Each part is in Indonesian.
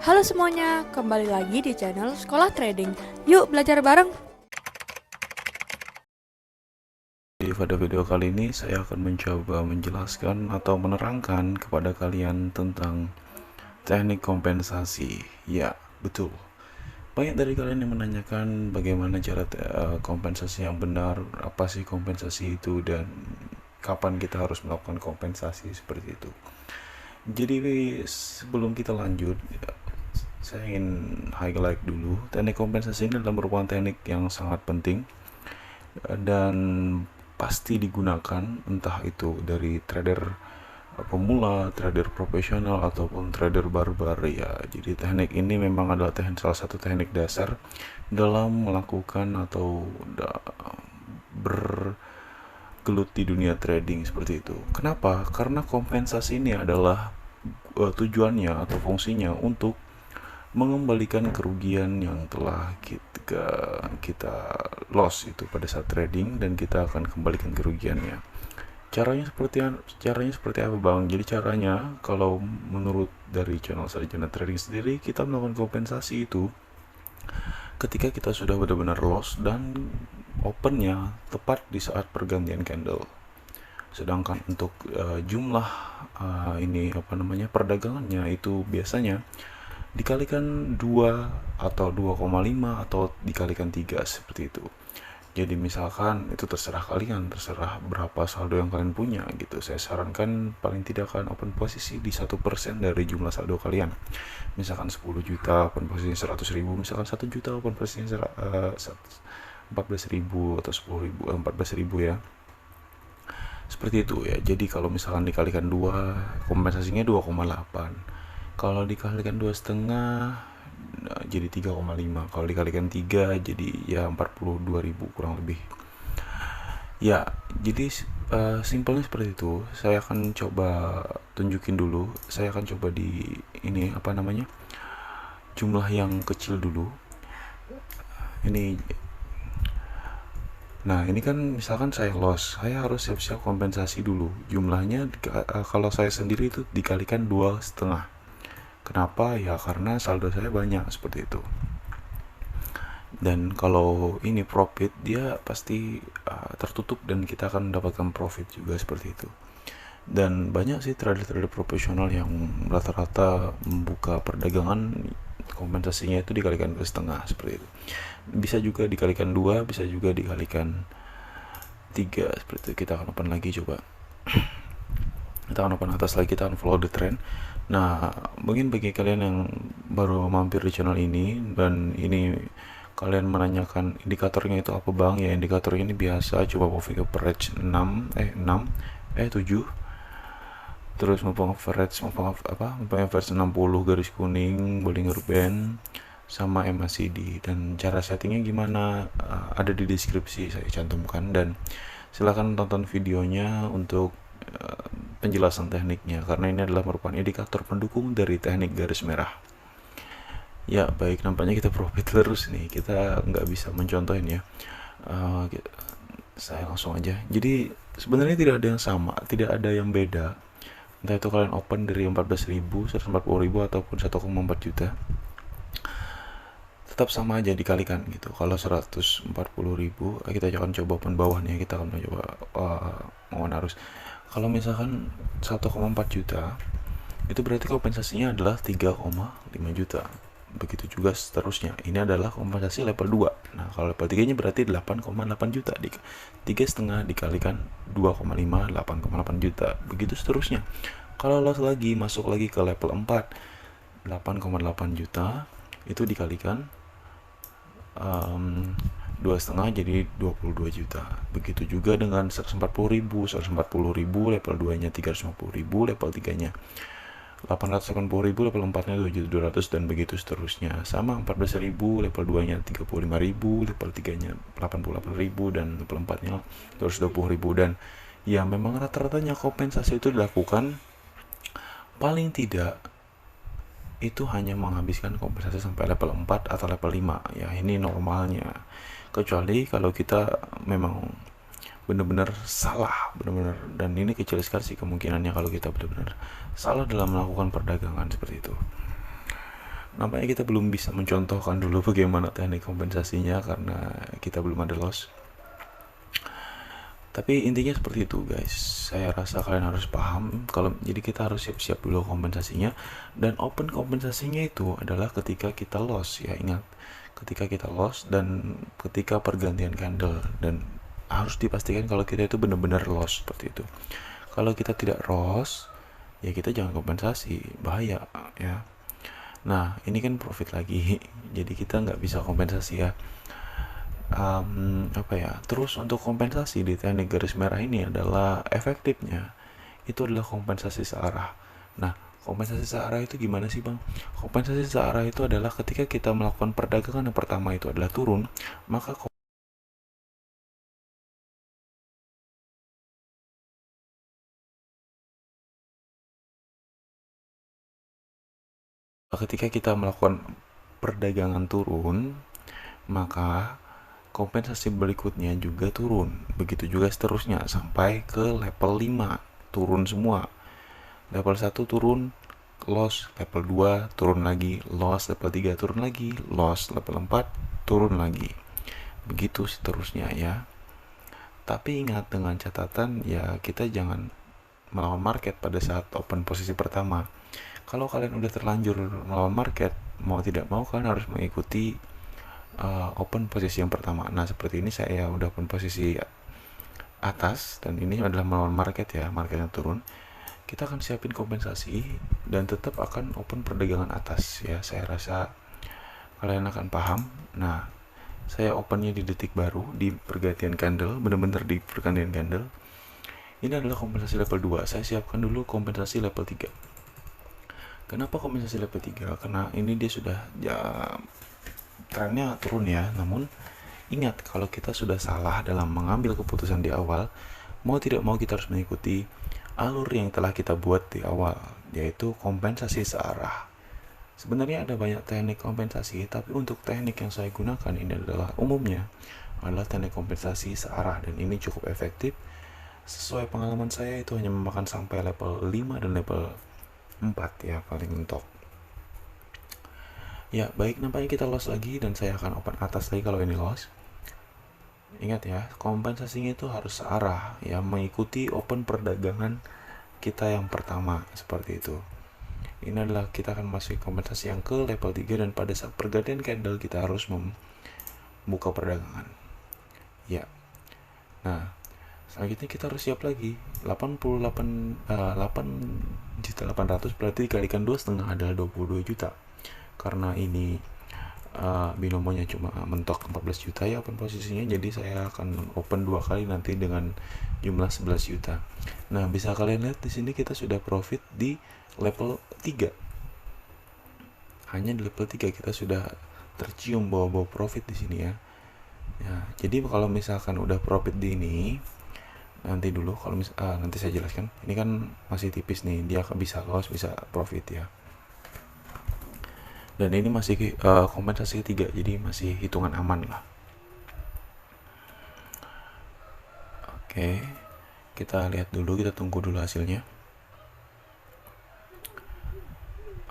Halo semuanya, kembali lagi di channel Sekolah Trading. Yuk belajar bareng. Pada video kali ini saya akan mencoba menjelaskan atau menerangkan kepada kalian tentang teknik kompensasi. Ya, betul. Banyak dari kalian yang menanyakan bagaimana cara kompensasi yang benar, apa sih kompensasi itu, dan kapan kita harus melakukan kompensasi seperti itu. Jadi sebelum kita lanjut, saya ingin highlight dulu, teknik kompensasi ini adalah merupakan teknik yang sangat penting dan pasti digunakan, entah itu dari trader pemula, trader profesional, ataupun trader barbar ya. Jadi teknik ini memang adalah salah satu teknik dasar dalam melakukan atau bergelut di dunia trading seperti itu. Kenapa? Karena kompensasi ini adalah tujuannya atau fungsinya untuk mengembalikan kerugian yang telah kita loss itu pada saat trading, dan kita akan kembalikan kerugiannya. Caranya seperti apa, Bang? Jadi caranya, kalau menurut dari channel Sarjana Trading sendiri, kita melakukan kompensasi itu ketika kita sudah benar-benar loss dan opennya tepat di saat pergantian candle. Sedangkan untuk jumlah perdagangannya itu biasanya dikalikan 2 atau 2,5 atau dikalikan 3 seperti itu. Jadi misalkan itu terserah kalian, terserah berapa saldo yang kalian punya gitu. Saya sarankan paling tidak kalian open posisi di 1% dari jumlah saldo kalian. Misalkan 10 juta open posisi 100 ribu, misalkan 1 juta open posisi 14 ribu atau 10 ribu, 14 ribu ya. Seperti itu ya. Jadi kalau misalkan dikalikan 2, kompensasinya 2,8. Kalau dikalikan 2,5 jadi 3,5. Kalau dikalikan 3 jadi ya 42.000 kurang lebih. Ya, jadi simpelnya seperti itu. Saya akan coba tunjukin dulu. Saya akan coba di ini jumlah yang kecil dulu. Nah, ini kan misalkan saya loss, saya harus siap-siap kompensasi dulu. Jumlahnya kalau saya sendiri itu dikalikan 2,5. Kenapa? Ya karena saldo saya banyak seperti itu. Dan kalau ini profit, dia pasti tertutup dan kita akan mendapatkan profit juga seperti itu. Dan banyak sih trader-trader profesional yang rata-rata membuka perdagangan kompensasinya itu dikalikan 2,5 seperti itu. Bisa juga dikalikan 2, bisa juga dikalikan 3 seperti itu. Kita akan open lagi, coba. Kita akan open atas lagi, kita akan follow the trend. Nah, mungkin bagi kalian yang baru mampir di channel ini dan ini kalian menanyakan indikatornya itu apa, Bang? Ya, indikatornya ini biasa, coba moving average 7, terus moving average 60 garis kuning, Bollinger Band, sama MACD. Dan cara settingnya gimana, ada di deskripsi saya cantumkan, dan silahkan tonton videonya untuk penjelasan tekniknya, karena ini adalah merupakan indikator pendukung dari teknik garis merah. Ya baik, nampaknya kita profit terus nih, kita nggak bisa mencontohin ya. Saya langsung aja. Jadi sebenarnya tidak ada yang sama, tidak ada yang beda, entah itu kalian open dari 14.000, 140.000 ataupun 1,4 juta, tetap sama aja dikalikan gitu. Kalau 140.000, kita akan coba open bawahnya, kita akan coba mohon arus. Kalau misalkan 1,4 juta, itu berarti kompensasinya adalah 3,5 juta. Begitu juga seterusnya. Ini adalah kompensasi level 2. Nah, kalau level 3 nya berarti 8,8 juta. 3,5 dikalikan 2,5, 8,8 juta. Begitu seterusnya. Kalau loss lagi, masuk lagi ke level 4, 8,8 juta, itu dikalikan 2,5 jadi 22 juta. Begitu juga dengan 140.000, 140.000 level 2 nya 350.000, level 3 nya 880.000, level 4 nya 7.200, dan begitu seterusnya. Sama 14.000, level 2 nya 35.000, level 3 nya 88.000, dan level 4 nya 220.000. Dan ya memang rata-ratanya kompensasi itu dilakukan paling tidak itu hanya menghabiskan kompensasi sampai level 4 atau level 5 ya, ini normalnya. Kecuali kalau kita memang benar-benar salah, benar-benar, dan ini kecil sekali sih kemungkinannya kalau kita benar-benar salah dalam melakukan perdagangan seperti itu. nampaknya kita belum bisa mencontohkan dulu bagaimana teknik kompensasinya karena kita belum ada loss. Tapi intinya seperti itu guys, saya rasa kalian harus paham kalau jadi kita harus siap-siap dulu kompensasinya. Dan open kompensasinya itu adalah ketika kita loss ya, ingat, ketika kita loss dan ketika pergantian candle, dan harus dipastikan kalau kita itu benar-benar loss seperti itu. Kalau kita tidak loss ya kita jangan kompensasi, bahaya ya. Nah ini kan profit lagi jadi kita nggak bisa kompensasi ya. Terus untuk kompensasi di teknik garis merah ini adalah efektifnya itu adalah kompensasi searah. Nah, kompensasi searah itu gimana sih bang? Kompensasi searah itu adalah ketika kita melakukan perdagangan yang pertama itu adalah turun, maka ketika kita melakukan perdagangan turun, maka kompensasi berikutnya juga turun. Begitu juga seterusnya sampai ke level 5 turun semua. Level 1 turun, loss. Level 2 turun lagi, loss. Level 3 turun lagi, loss. Level 4 turun lagi. Begitu seterusnya ya. Tapi ingat dengan catatan ya, kita jangan melawan market pada saat open posisi pertama. Kalau kalian udah terlanjur melawan market, mau tidak mau kalian harus mengikuti open posisi yang pertama. Nah seperti ini saya udah open posisi atas dan ini adalah melawan market ya, marketnya turun. Kita akan siapin kompensasi dan tetap akan open perdagangan atas ya, saya rasa kalian akan paham. Nah saya opennya di detik baru, di pergantian candle, bener-bener di pergantian candle. Ini adalah kompensasi level 2, saya siapkan dulu kompensasi level 3. Kenapa kompensasi level 3? Karena ini dia sudah ya, trennya turun ya. Namun ingat, kalau kita sudah salah dalam mengambil keputusan di awal, mau tidak mau kita harus mengikuti alur yang telah kita buat di awal, yaitu kompensasi searah. Sebenarnya ada banyak teknik kompensasi, tapi untuk teknik yang saya gunakan ini adalah umumnya adalah teknik kompensasi searah, dan ini cukup efektif. Sesuai pengalaman saya itu hanya memakan sampai level 5 dan level 4 ya paling mentok. Ya baik, nampaknya kita loss lagi dan saya akan open atas lagi kalau ini loss. Ingat ya, kompensasinya itu harus searah ya, mengikuti open perdagangan kita yang pertama seperti itu. Ini adalah kita akan masuk kompensasi yang ke level 3 dan pada saat pergantian candle kita harus membuka perdagangan. Ya. Nah, selanjutnya kita harus siap lagi 8.800 berarti dikalikan 2,5 adalah 22 juta. Karena ini binomonya cuma mentok 14 juta ya open posisinya, jadi saya akan open 2 kali nanti dengan jumlah 11 juta. Nah bisa kalian lihat di sini kita sudah profit di level 3. Hanya di level 3 kita sudah tercium bawa-bawa profit di sini ya. Jadi kalau misalkan udah profit di ini, nanti dulu kalau nanti saya jelaskan. Ini kan masih tipis nih, dia bisa loss bisa profit ya. Dan ini masih kompensasi ketiga, jadi masih hitungan aman lah. Oke, kita lihat dulu, kita tunggu dulu hasilnya.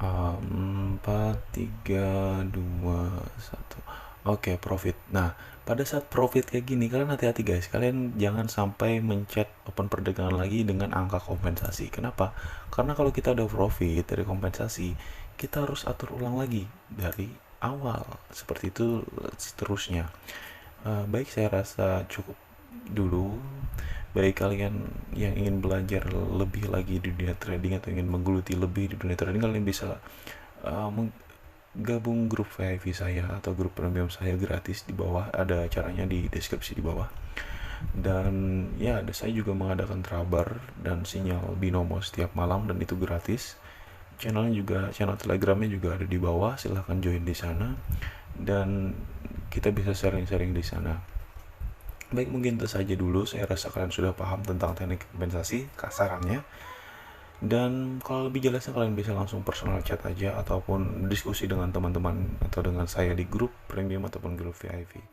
4, 3, 2, 1. Oke, profit. Nah pada saat profit kayak gini kalian hati-hati guys, kalian jangan sampai mencet open perdagangan lagi dengan angka kompensasi. Kenapa? Karena kalau kita udah profit dari kompensasi, kita harus atur ulang lagi dari awal seperti itu seterusnya. Baik, saya rasa cukup dulu. Bagi kalian yang ingin belajar lebih lagi di dunia trading atau ingin menggeluti lebih di dunia trading, kalian bisa gabung grup VIP saya atau grup premium saya gratis di bawah, ada caranya di deskripsi di bawah. Dan ya saya juga mengadakan trabar dan sinyal binomo setiap malam dan itu gratis. Channelnya juga, channel telegramnya juga ada di bawah, silahkan join di sana dan kita bisa sharing-sharing di sana. Baik, mungkin itu saja dulu, saya rasa kalian sudah paham tentang teknik kompensasi kasarannya. Dan kalau lebih jelasnya kalian bisa langsung personal chat aja ataupun diskusi dengan teman-teman atau dengan saya di grup premium ataupun grup VIP.